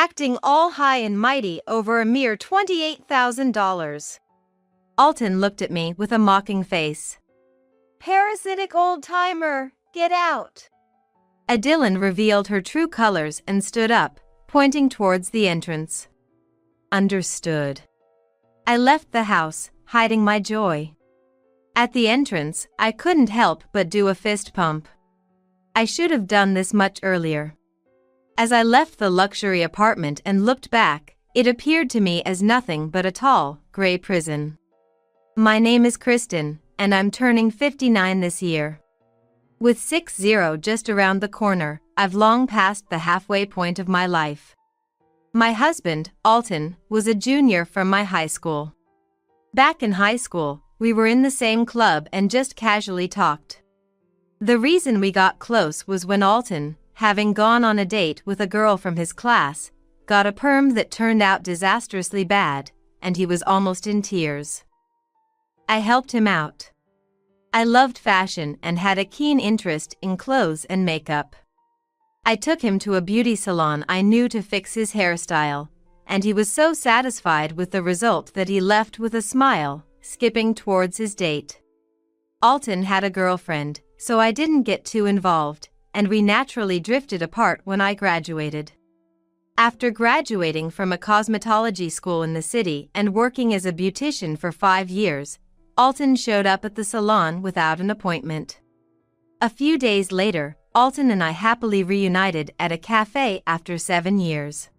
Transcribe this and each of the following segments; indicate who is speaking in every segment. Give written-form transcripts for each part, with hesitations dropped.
Speaker 1: acting all high and mighty over a mere $28,000. Alton looked at me with a mocking face. Parasitic old-timer, get out. Adilyn revealed her true colors and stood up, pointing towards the entrance. Understood. I left the house, hiding my joy. At the entrance, I couldn't help but do a fist pump. I should have done this much earlier. As I left the luxury apartment and looked back, it appeared to me as nothing but a tall, gray prison. My name is Kristen, and I'm turning 59 this year. With 60 just around the corner, I've long passed the halfway point of my life. My husband, Alton, was a junior from my high school. Back in high school, we were in the same club and just casually talked. The reason we got close was when Alton, having gone on a date with a girl from his class, got a perm that turned out disastrously bad, and he was almost in tears. I helped him out. I loved fashion and had a keen interest in clothes and makeup. I took him to a beauty salon I knew to fix his hairstyle, and he was so satisfied with the result that he left with a smile, skipping towards his date. Alton had a girlfriend, so I didn't get too involved, and we naturally drifted apart when I graduated. After graduating from a cosmetology school in the city and working as a beautician for 5 years, Alton showed up at the salon without an appointment. A few days later, Alton and I happily reunited at a cafe after 7 years.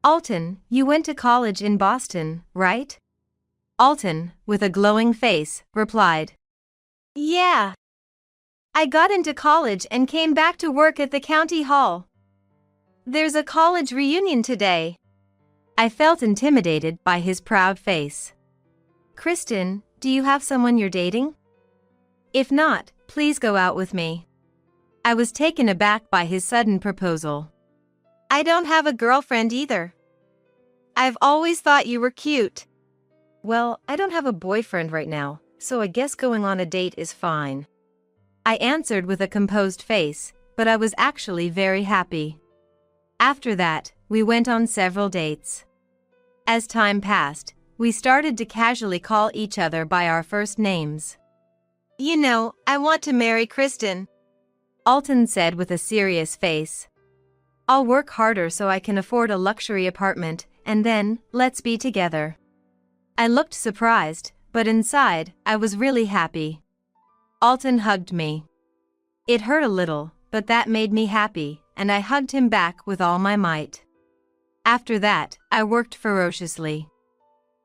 Speaker 1: Alton, you went to college in Boston, right? Alton, with a glowing face, replied, Yeah. I got into college and came back to work at the county hall. There's a college reunion today. I felt intimidated by his proud face. Kristen, do you have someone you're dating? If not, please go out with me. I was taken aback by his sudden proposal. I don't have a girlfriend either. I've always thought you were cute. Well, I don't have a boyfriend right now, so I guess going on a date is fine. I answered with a composed face, but I was actually very happy. After that, we went on several dates. As time passed, we started to casually call each other by our first names. You know, I want to marry Kristen, Alton said with a serious face. I'll work harder so I can afford a luxury apartment, and then, let's be together. I looked surprised, but inside, I was really happy. Alton hugged me. It hurt a little, but that made me happy, and I hugged him back with all my might. After that, I worked ferociously.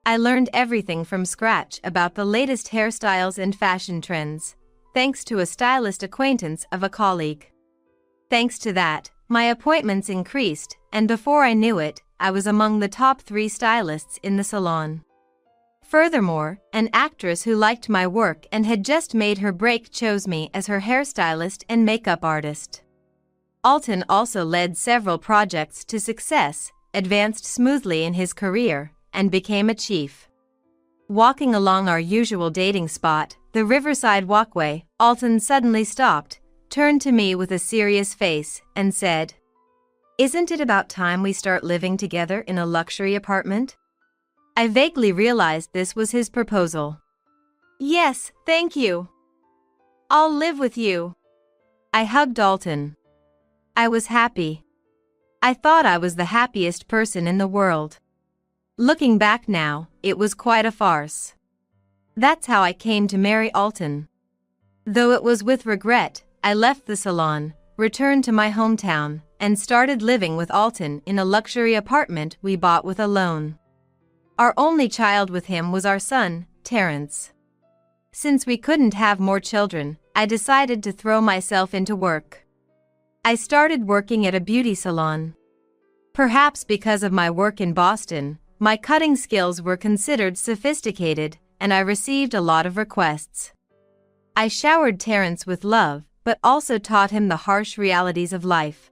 Speaker 1: I learned everything from scratch about the latest hairstyles and fashion trends, thanks to a stylist acquaintance of a colleague. Thanks to that, my appointments increased, and before I knew it, I was among the top 3 stylists in the salon. Furthermore, an actress who liked my work and had just made her break chose me as her hairstylist and makeup artist. Alton also led several projects to success, advanced smoothly in his career, and became a chief. Walking along our usual dating spot, the Riverside Walkway, Alton suddenly stopped, turned to me with a serious face, and said, Isn't it about time we start living together in a luxury apartment? I vaguely realized this was his proposal. Yes, thank you. I'll live with you. I hugged Alton. I was happy. I thought I was the happiest person in the world. Looking back now, it was quite a farce. That's how I came to marry Alton. Though it was with regret, I left the salon, returned to my hometown, and started living with Alton in a luxury apartment we bought with a loan. Our only child with him was our son, Terrence. Since we couldn't have more children, I decided to throw myself into work. I started working at a beauty salon. Perhaps because of my work in Boston, my cutting skills were considered sophisticated, and I received a lot of requests. I showered Terrence with love, but also taught him the harsh realities of life.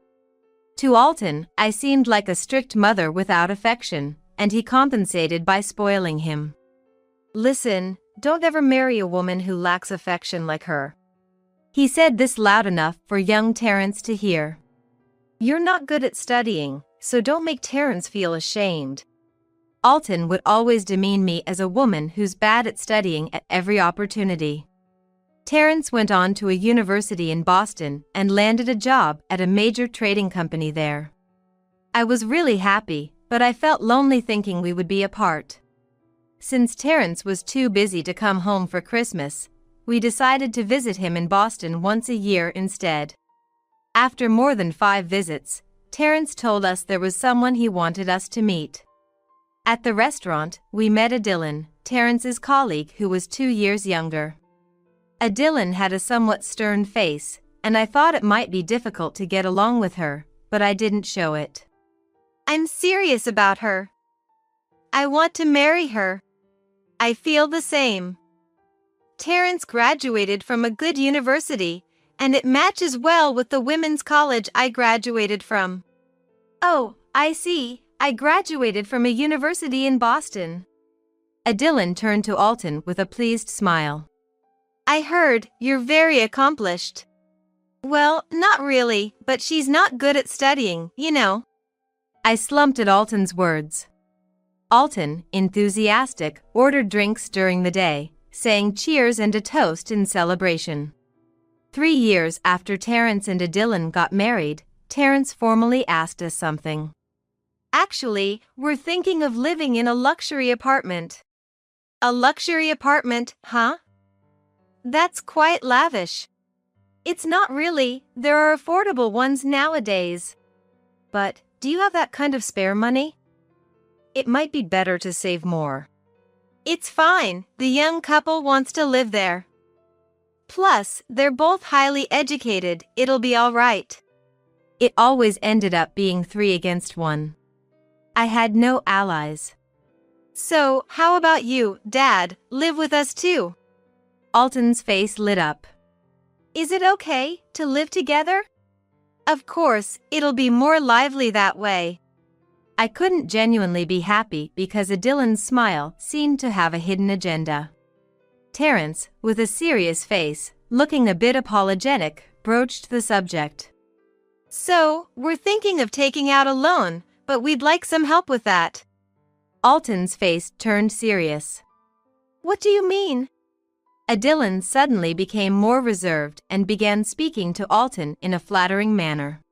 Speaker 1: To Alton, I seemed like a strict mother without affection, and he compensated by spoiling him. Listen, don't ever marry a woman who lacks affection like her. He said this loud enough for young Terrence to hear. You're not good at studying, so don't make Terrence feel ashamed. Alton would always demean me as a woman who's bad at studying at every opportunity. Terrence went on to a university in Boston and landed a job at a major trading company there. I was really happy, but I felt lonely thinking we would be apart. Since Terrence was too busy to come home for Christmas, we decided to visit him in Boston once a year instead. After more than 5 visits, Terrence told us there was someone he wanted us to meet. At the restaurant, we met Dylan, Terrence's colleague who was 2 years younger. Dylan had a somewhat stern face, and I thought it might be difficult to get along with her, but I didn't show it. I'm serious about her. I want to marry her. I feel the same. Terrence graduated from a good university, and it matches well with the women's college I graduated from. Oh, I see. I graduated from a university in Boston. Dylan turned to Alton with a pleased smile. I heard you're very accomplished. Well, not really, but she's not good at studying, you know. I slumped at Alton's words. Alton, enthusiastic, ordered drinks during the day, saying cheers and a toast in celebration. 3 years after Terrence and Dylan got married, Terrence formally asked us something. Actually, we're thinking of living in a luxury apartment. A luxury apartment, huh? That's quite lavish. It's not really, there are affordable ones nowadays. But, do you have that kind of spare money? It might be better to save more. It's fine, the young couple wants to live there. Plus, they're both highly educated, it'll be all right. It always ended up being 3 against 1. I had no allies. So, how about you, Dad, live with us too? Alton's face lit up. Is it okay to live together? Of course, it'll be more lively that way. I couldn't genuinely be happy because Dylan's smile seemed to have a hidden agenda. Terrence, with a serious face, looking a bit apologetic, broached the subject. So, we're thinking of taking out a loan, but we'd like some help with that. Alton's face turned serious. What do you mean? Dylan suddenly became more reserved and began speaking to Alton in a flattering manner.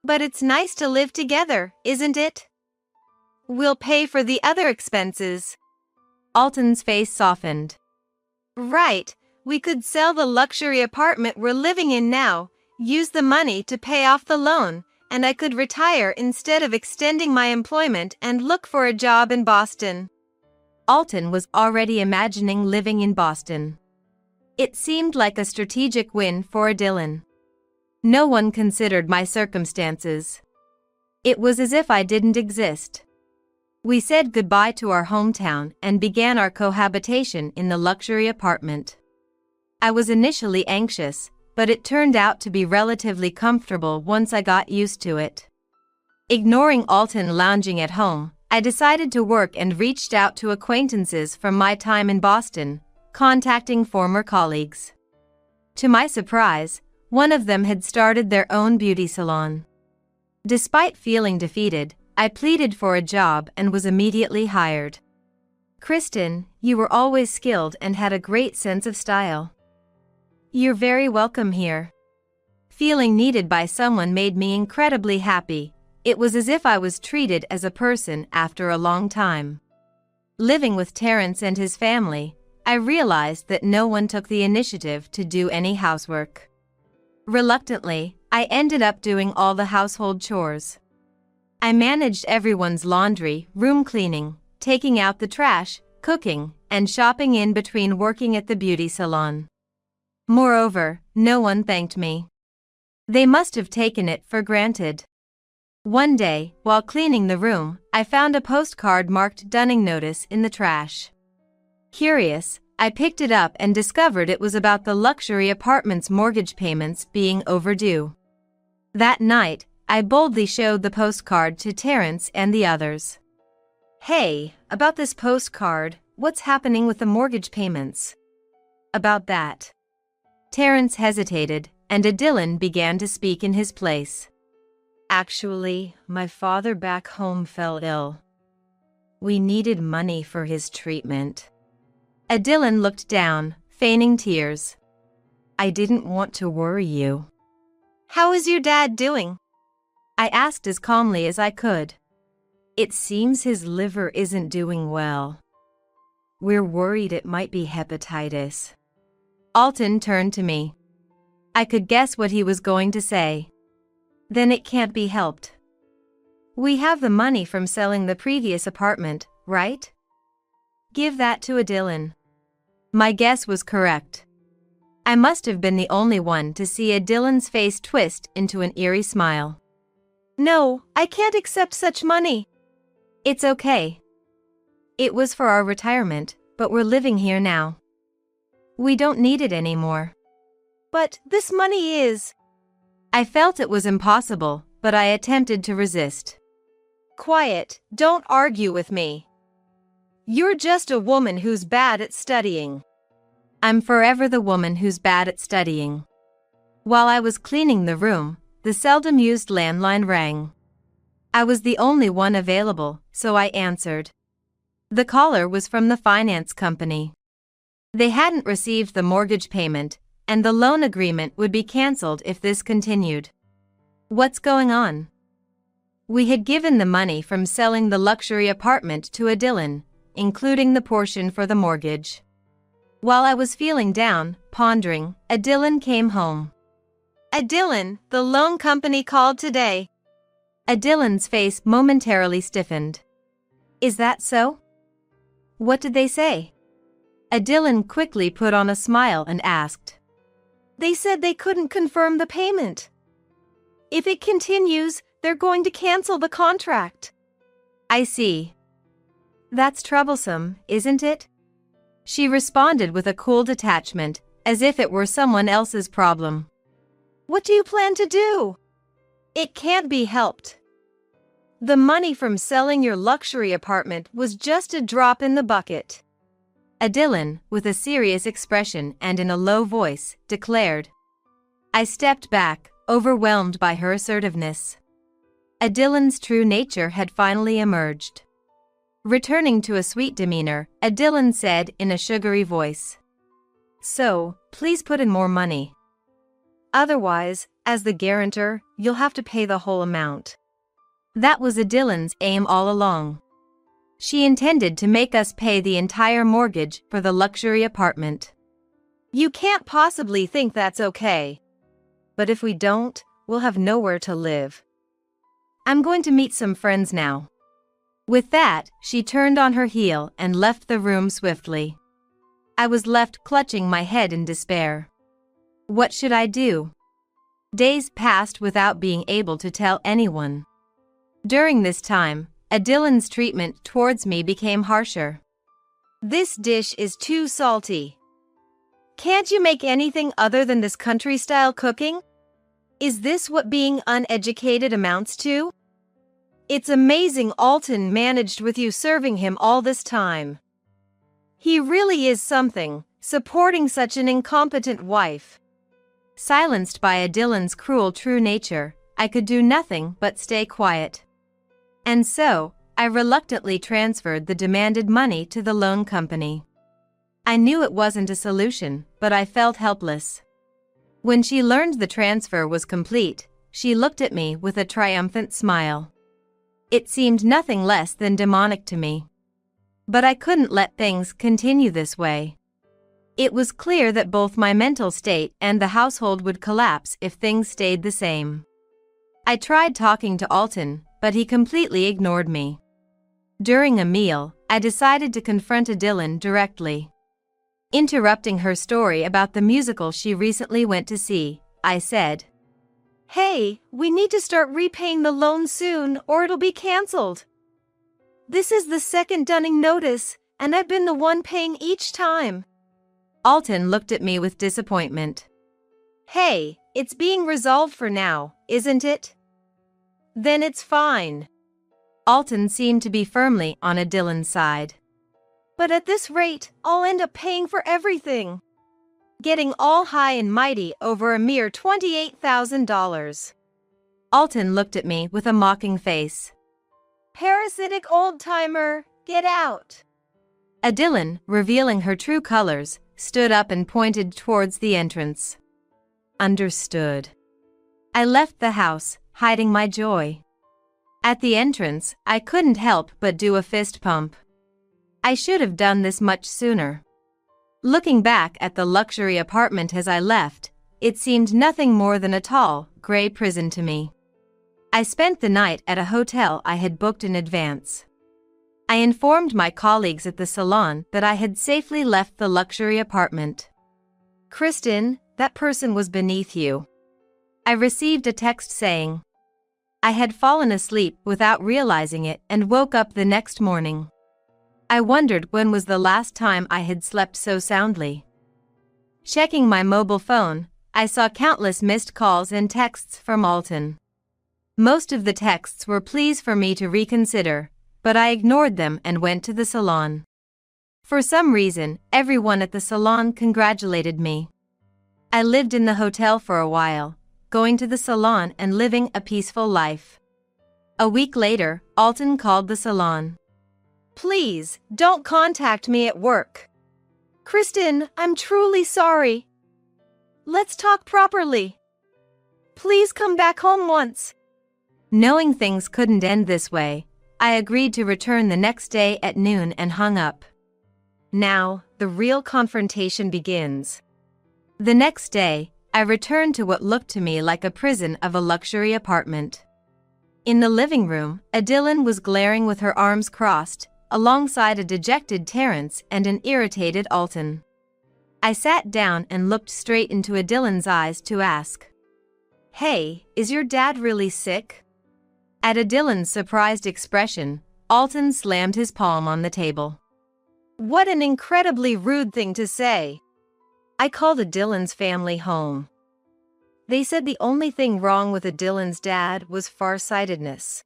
Speaker 1: But it's nice to live together, isn't it? We'll pay for the other expenses. Alton's face softened. Right, we could sell the luxury apartment we're living in now, use the money to pay off the loan, and I could retire instead of extending my employment and look for a job in Boston. Alton was already imagining living in Boston. It seemed like a strategic win for Dylan. No one considered my circumstances. It was as if I didn't exist. We said goodbye to our hometown and began our cohabitation in the luxury apartment. I was initially anxious, but it turned out to be relatively comfortable once I got used to it. Ignoring Alton lounging at home, I decided to work and reached out to acquaintances from my time in Boston, contacting former colleagues. To my surprise, one of them had started their own beauty salon. Despite feeling defeated, I pleaded for a job and was immediately hired. Kristen, you were always skilled and had a great sense of style. You're very welcome here. Feeling needed by someone made me incredibly happy. It was as if I was treated as a person after a long time. Living with Terrence and his family, I realized that no one took the initiative to do any housework. Reluctantly, I ended up doing all the household chores. I managed everyone's laundry, room cleaning, taking out the trash, cooking, and shopping in between working at the beauty salon. Moreover, no one thanked me. They must have taken it for granted. One day, while cleaning the room, I found a postcard marked Dunning Notice in the trash. Curious, I picked it up and discovered it was about the luxury apartment's mortgage payments being overdue. That night, I boldly showed the postcard to Terrence and the others. Hey, about this postcard, what's happening with the mortgage payments? About that. Terrence hesitated, and Dylan began to speak in his place. Actually, my father back home fell ill. We needed money for his treatment. Dylan looked down, feigning tears. I didn't want to worry you. How is your dad doing? I asked as calmly as I could. It seems his liver isn't doing well. We're worried it might be hepatitis. Alton turned to me. I could guess what he was going to say. Then it can't be helped. We have the money from selling the previous apartment, right? Give that to Dylan. My guess was correct. I must have been the only one to see Dylan's face twist into an eerie smile. No, I can't accept such money. It's okay. It was for our retirement, but we're living here now. We don't need it anymore. But this money is... I felt it was impossible, but I attempted to resist. Quiet, don't argue with me. You're just a woman who's bad at studying. I'm forever the woman who's bad at studying. While I was cleaning the room, the seldom used landline rang. I was the only one available, so I answered. The caller was from the finance company. They hadn't received the mortgage payment, and the loan agreement would be cancelled if this continued. What's going on? We had given the money from selling the luxury apartment to Dylan, including the portion for the mortgage. While I was feeling down, pondering, Dylan came home. Dylan, the loan company called today. Dylan's face momentarily stiffened. Is that so? What did they say? Dylan quickly put on a smile and asked. They said they couldn't confirm the payment. If it continues, they're going to cancel the contract. I see. That's troublesome, isn't it? She responded with a cool detachment, as if it were someone else's problem. What do you plan to do? It can't be helped. The money from selling your luxury apartment was just a drop in the bucket. Dylan, with a serious expression and in a low voice, declared. I stepped back, overwhelmed by her assertiveness. Dylan's true nature had finally emerged. Returning to a sweet demeanor, Dylan said in a sugary voice. So, please put in more money. Otherwise, as the guarantor, you'll have to pay the whole amount. That was Dylan's aim all along. She intended to make us pay the entire mortgage for the luxury apartment. You can't possibly think that's okay. But if we don't, we'll have nowhere to live. I'm going to meet some friends now. With that, she turned on her heel and left the room swiftly. I was left clutching my head in despair. What should I do? Days passed without being able to tell anyone. During this time, Dylan's treatment towards me became harsher. This dish is too salty. Can't you make anything other than this country-style cooking? Is this what being uneducated amounts to? It's amazing Alton managed with you serving him all this time. He really is something, supporting such an incompetent wife. Silenced by Dylan's cruel true nature, I could do nothing but stay quiet. And so, I reluctantly transferred the demanded money to the loan company. I knew it wasn't a solution, but I felt helpless. When she learned the transfer was complete, she looked at me with a triumphant smile. It seemed nothing less than demonic to me. But I couldn't let things continue this way. It was clear that both my mental state and the household would collapse if things stayed the same. I tried talking to Alton, but he completely ignored me. During a meal, I decided to confront Dylan directly. Interrupting her story about the musical she recently went to see, I said, Hey, we need to start repaying the loan soon or it'll be cancelled. This is the second dunning notice, and I've been the one paying each time. Alton looked at me with disappointment. Hey, it's being resolved for now, isn't it? Then it's fine. Alton seemed to be firmly on Dylan's side. But at this rate, I'll end up paying for everything. Getting all high and mighty over a mere $28,000. Alton looked at me with a mocking face. Parasitic old-timer, get out. Adeline, revealing her true colors, stood up and pointed towards the entrance. Understood. I left the house, hiding my joy. At the entrance, I couldn't help but do a fist pump. I should have done this much sooner. Looking back at the luxury apartment as I left, it seemed nothing more than a tall, gray prison to me. I spent the night at a hotel I had booked in advance. I informed my colleagues at the salon that I had safely left the luxury apartment. Kristen, that person was beneath you. I received a text saying. I had fallen asleep without realizing it and woke up the next morning. I wondered when was the last time I had slept so soundly. Checking my mobile phone, I saw countless missed calls and texts from Alton. Most of the texts were pleas for me to reconsider, but I ignored them and went to the salon. For some reason, everyone at the salon congratulated me. I lived in the hotel for a while, going to the salon and living a peaceful life. A week later, Alton called the salon. Please, don't contact me at work. Kristen, I'm truly sorry. Let's talk properly. Please come back home once. Knowing things couldn't end this way, I agreed to return the next day at noon and hung up. Now, the real confrontation begins. The next day, I returned to what looked to me like a prison of a luxury apartment. In the living room, Adeline was glaring with her arms crossed, alongside a dejected Terence and an irritated Alton. I sat down and looked straight into Adeline's eyes to ask, Hey, is your dad really sick? At Adeline's surprised expression, Alton slammed his palm on the table. What an incredibly rude thing to say. I called Adeline's family home. They said the only thing wrong with Adeline's dad was farsightedness.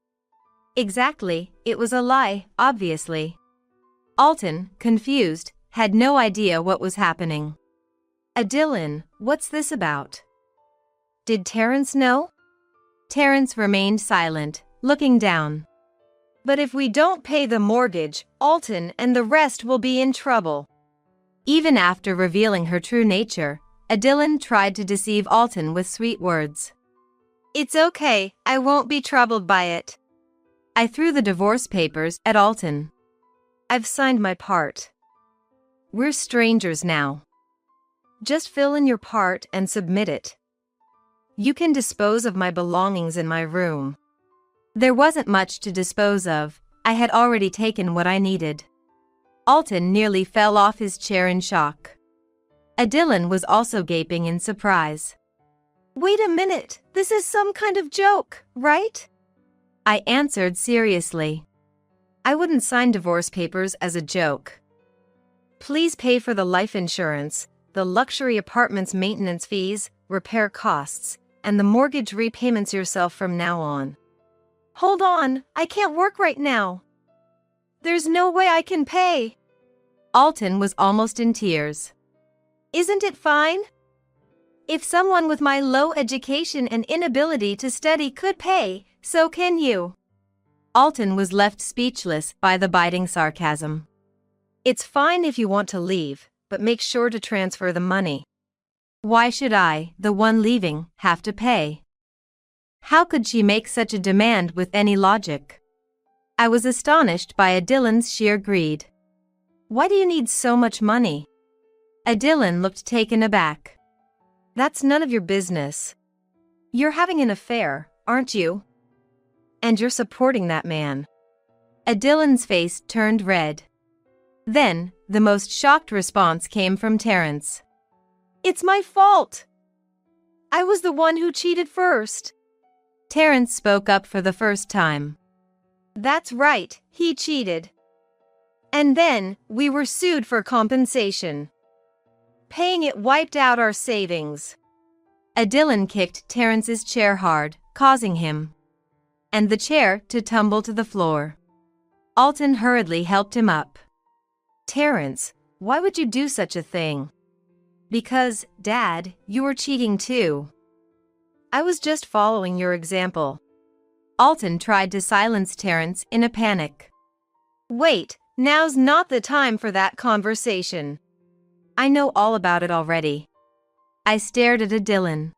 Speaker 1: Exactly, it was a lie, obviously. Alton, confused, had no idea what was happening. Adeline, what's this about? Did Terence know? Terence remained silent, looking down. But if we don't pay the mortgage, Alton and the rest will be in trouble. Even after revealing her true nature, Adeline tried to deceive Alton with sweet words. It's okay, I won't be troubled by it. I threw the divorce papers at Alton. I've signed my part. We're strangers now. Just fill in your part and submit it. You can dispose of my belongings in my room. There wasn't much to dispose of, I had already taken what I needed. Alton nearly fell off his chair in shock. Adeline was also gaping in surprise. Wait a minute, this is some kind of joke, right? I answered seriously. I wouldn't sign divorce papers as a joke. Please pay for the life insurance, the luxury apartment's maintenance fees, repair costs, and the mortgage repayments yourself from now on. Hold on, I can't work right now. There's no way I can pay. Alton was almost in tears. Isn't it fine? If someone with my low education and inability to study could pay, so can you. Alton was left speechless by the biting sarcasm. It's fine if you want to leave, but make sure to transfer the money. Why should I, the one leaving, have to pay? How could she make such a demand with any logic? I was astonished by Adeline's sheer greed. Why do you need so much money? Adeline looked taken aback. That's none of your business. You're having an affair, aren't you? And you're supporting that man. Adeline's face turned red. Then, the most shocked response came from Terence. It's my fault. I was the one who cheated first. Terence spoke up for the first time. That's right, he cheated. And then, we were sued for compensation. Paying it wiped out our savings. Adeline kicked Terence's chair hard, causing him and the chair to tumble to the floor. Alton hurriedly helped him up. Terence, why would you do such a thing? Because, Dad, you were cheating too. I was just following your example. Alton tried to silence Terrence in a panic. Wait, now's not the time for that conversation. I know all about it already. I stared at Adilyn.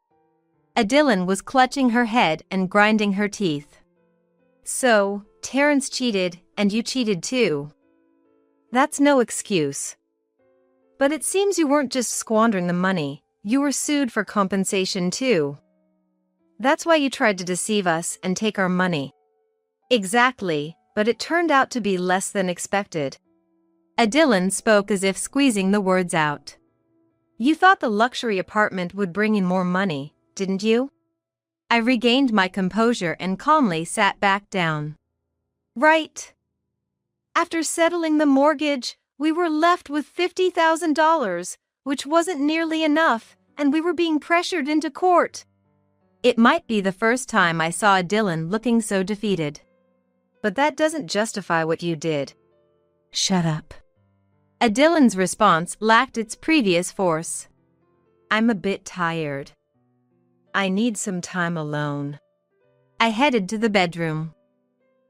Speaker 1: Adilyn was clutching her head and grinding her teeth. So, Terrence cheated, and you cheated too. That's no excuse. But it seems you weren't just squandering the money, you were sued for compensation too. That's why you tried to deceive us and take our money. Exactly, but it turned out to be less than expected. Adilyn spoke as if squeezing the words out. You thought the luxury apartment would bring in more money, didn't you? I regained my composure and calmly sat back down. Right. After settling the mortgage, we were left with $50,000, which wasn't nearly enough, and we were being pressured into court. It might be the first time I saw Adilyn looking so defeated. But that doesn't justify what you did. Shut up. Adilyn's response lacked its previous force. I'm a bit tired. I need some time alone. I headed to the bedroom.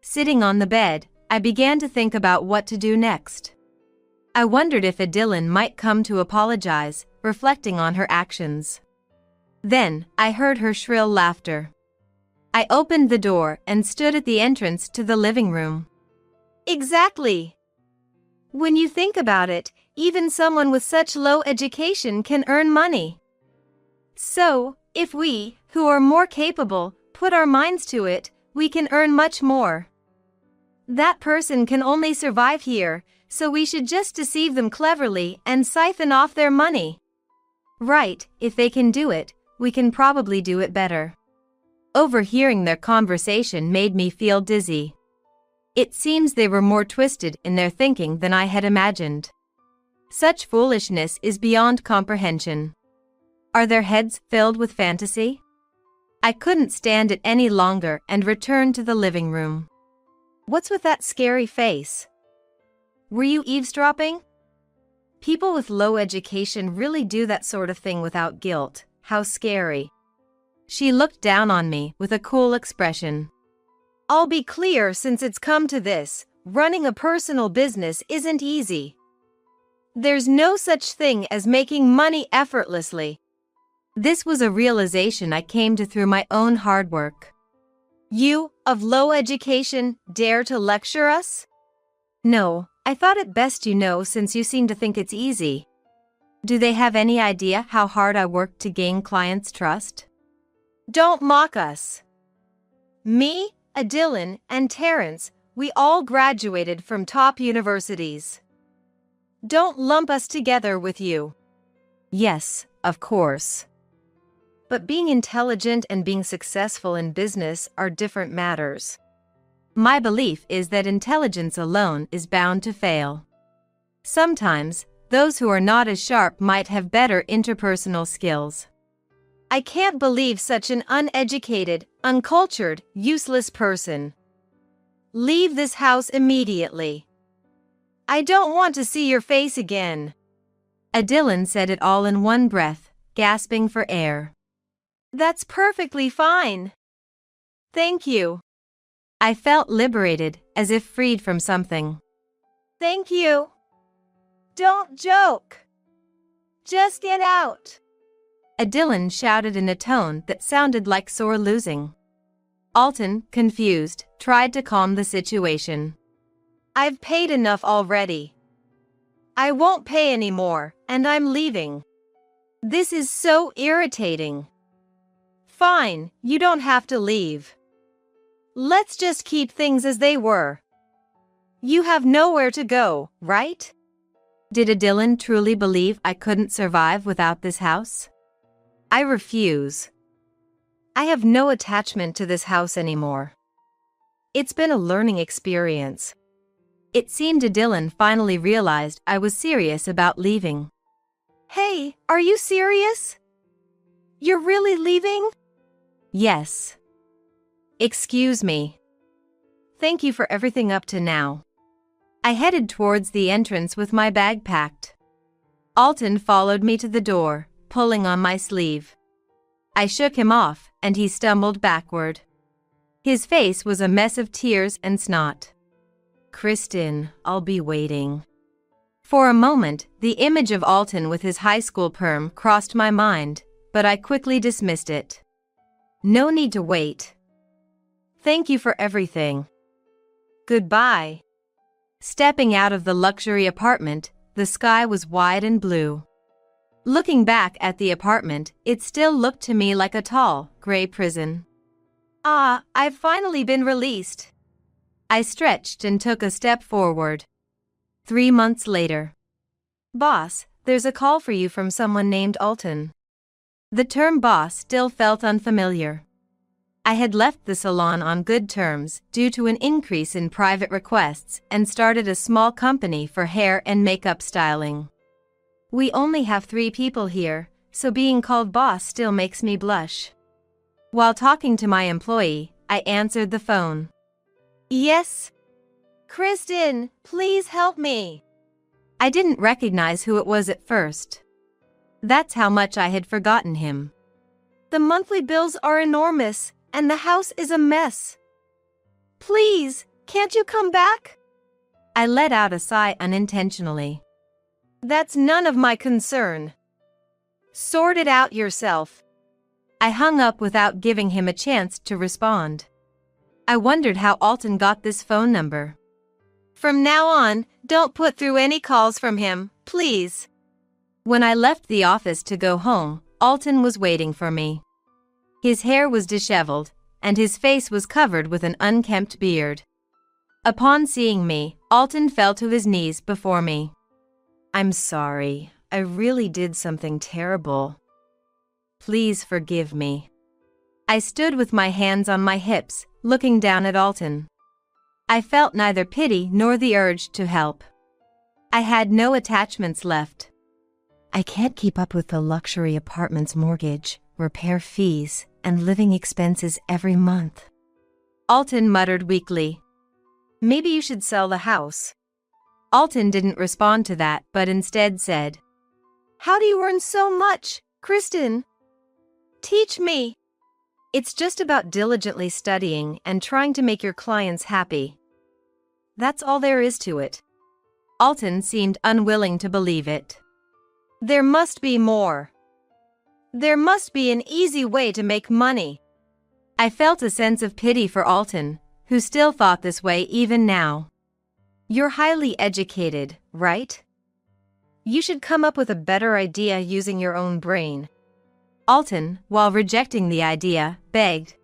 Speaker 1: Sitting on the bed, I began to think about what to do next. I wondered if Adilyn might come to apologize, reflecting on her actions. Then, I heard her shrill laughter. I opened the door and stood at the entrance to the living room. Exactly. When you think about it, even someone with such low education can earn money. So, if we, who are more capable, put our minds to it, we can earn much more. That person can only survive here, so we should just deceive them cleverly and siphon off their money. Right, if they can do it, we can probably do it better. Overhearing their conversation made me feel dizzy. It seems they were more twisted in their thinking than I had imagined. Such foolishness is beyond comprehension. Are their heads filled with fantasy? I couldn't stand it any longer and returned to the living room. What's with that scary face? Were you eavesdropping? People with low education really do that sort of thing without guilt. How scary. She looked down on me with a cool expression. I'll be clear, since it's come to this, running a personal business isn't easy. There's no such thing as making money effortlessly. This was a realization I came to through my own hard work. You, of low education, dare to lecture us? No, I thought it best you know, since you seem to think it's easy. Do they have any idea how hard I worked to gain clients' trust? Don't mock us. Me, Adilyn, and Terrence, we all graduated from top universities. Don't lump us together with you. Yes, of course. But being intelligent and being successful in business are different matters. My belief is that intelligence alone is bound to fail. Sometimes, those who are not as sharp might have better interpersonal skills. I can't believe such an uneducated, uncultured, useless person. Leave this house immediately. I don't want to see your face again. Adilyn said it all in one breath, gasping for air. That's perfectly fine. Thank you. I felt liberated, as if freed from something. Thank you. Don't joke. Just get out. Adilyn shouted in a tone that sounded like sore losing. Alton, confused, tried to calm the situation. I've paid enough already. I won't pay anymore, and I'm leaving. This is so irritating. Fine, you don't have to leave. Let's just keep things as they were. You have nowhere to go, right? Did Adilyn truly believe I couldn't survive without this house? I refuse. I have no attachment to this house anymore. It's been a learning experience. It seemed Adilyn finally realized I was serious about leaving. Hey, are you serious? You're really leaving? Yes. Excuse me. Thank you for everything up to now. I headed towards the entrance with my bag packed. Alton followed me to the door, pulling on my sleeve. I shook him off, and he stumbled backward. His face was a mess of tears and snot. "Kristen, I'll be waiting." For a moment, the image of Alton with his high school perm crossed my mind, but I quickly dismissed it. No need to wait. Thank you for everything. Goodbye. Stepping out of the luxury apartment, the sky was wide and blue. Looking back at the apartment, it still looked to me like a tall, gray prison. Ah, I've finally been released. I stretched and took a step forward. 3 months later. Boss, there's a call for you from someone named Alton. The term boss still felt unfamiliar. I had left the salon on good terms due to an increase in private requests and started a small company for hair and makeup styling. We only have 3 people here, so being called boss still makes me blush. While talking to my employee, I answered the phone. Yes? Kristen, please help me. I didn't recognize who it was at first. That's how much I had forgotten him. The monthly bills are enormous, and the house is a mess. Please, can't you come back? I let out a sigh unintentionally. That's none of my concern. Sort it out yourself. I hung up without giving him a chance to respond. I wondered how Alton got this phone number. From now on, don't put through any calls from him, please. When I left the office to go home, Alton was waiting for me. His hair was disheveled, and his face was covered with an unkempt beard. Upon seeing me, Alton fell to his knees before me. I'm sorry, I really did something terrible. Please forgive me. I stood with my hands on my hips, looking down at Alton. I felt neither pity nor the urge to help. I had no attachments left. I can't keep up with the luxury apartment's mortgage, repair fees, and living expenses every month. Alton muttered weakly. Maybe you should sell the house. Alton didn't respond to that, but instead said, How do you earn so much, Kristen? Teach me. It's just about diligently studying and trying to make your clients happy. That's all there is to it. Alton seemed unwilling to believe it. There must be more. There must be an easy way to make money. I felt a sense of pity for Alton, who still thought this way even now. You're highly educated, right? You should come up with a better idea using your own brain. Alton, while rejecting the idea, begged.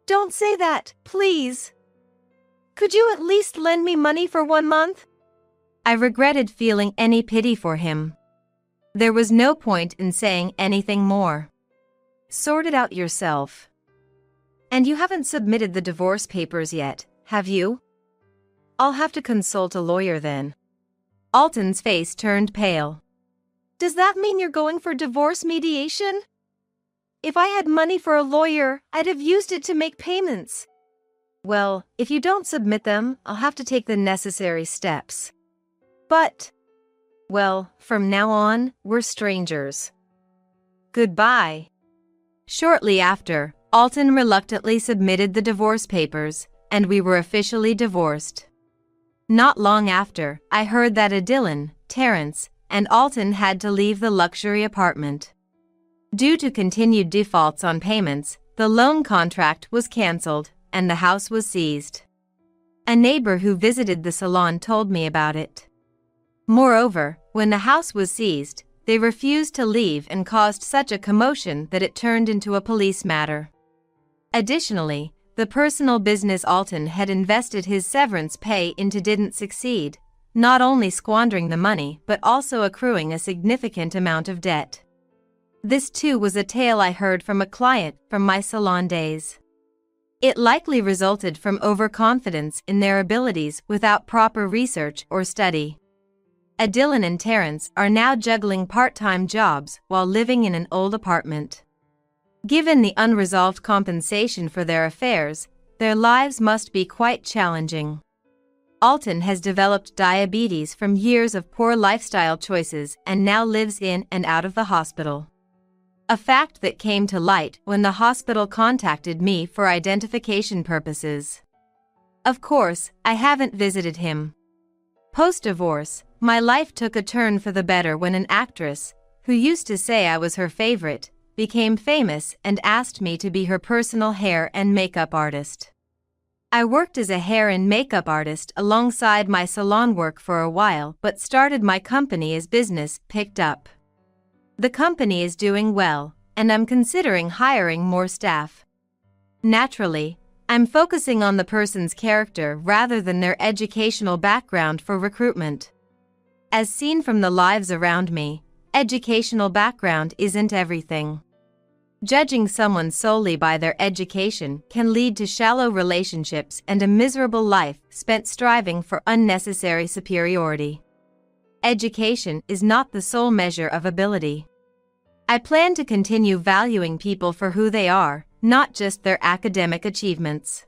Speaker 1: Don't say that, please. Could you at least lend me money for 1 month? I regretted feeling any pity for him. There was no point in saying anything more. Sort it out yourself. And you haven't submitted the divorce papers yet, have you? I'll have to consult a lawyer then. Alton's face turned pale. Does that mean you're going for divorce mediation? If I had money for a lawyer, I'd have used it to make payments. Well, if you don't submit them, I'll have to take the necessary steps. But, well, from now on, we're strangers. Goodbye. Shortly after, Alton reluctantly submitted the divorce papers, and we were officially divorced. Not long after, I heard that Dylan, Terrence, and Alton had to leave the luxury apartment. Due to continued defaults on payments, the loan contract was canceled, and the house was seized. A neighbor who visited the salon told me about it. Moreover, when the house was seized, they refused to leave and caused such a commotion that it turned into a police matter. Additionally, the personal business Alton had invested his severance pay into didn't succeed, not only squandering the money but also accruing a significant amount of debt. This too was a tale I heard from a client from my salon days. It likely resulted from overconfidence in their abilities without proper research or study. Dylan and Terrence are now juggling part-time jobs while living in an old apartment. Given the unresolved compensation for their affairs, their lives must be quite challenging. Alton has developed diabetes from years of poor lifestyle choices and now lives in and out of the hospital. a fact that came to light when the hospital contacted me for identification purposes. Of course, I haven't visited him. Post-divorce, my life took a turn for the better when an actress, who used to say I was her favorite, became famous and asked me to be her personal hair and makeup artist. I worked as a hair and makeup artist alongside my salon work for a while but started my company as business picked up. The company is doing well, and I'm considering hiring more staff. Naturally, I'm focusing on the person's character rather than their educational background for recruitment. As seen from the lives around me, educational background isn't everything. Judging someone solely by their education can lead to shallow relationships and a miserable life spent striving for unnecessary superiority. Education is not the sole measure of ability. I plan to continue valuing people for who they are, not just their academic achievements.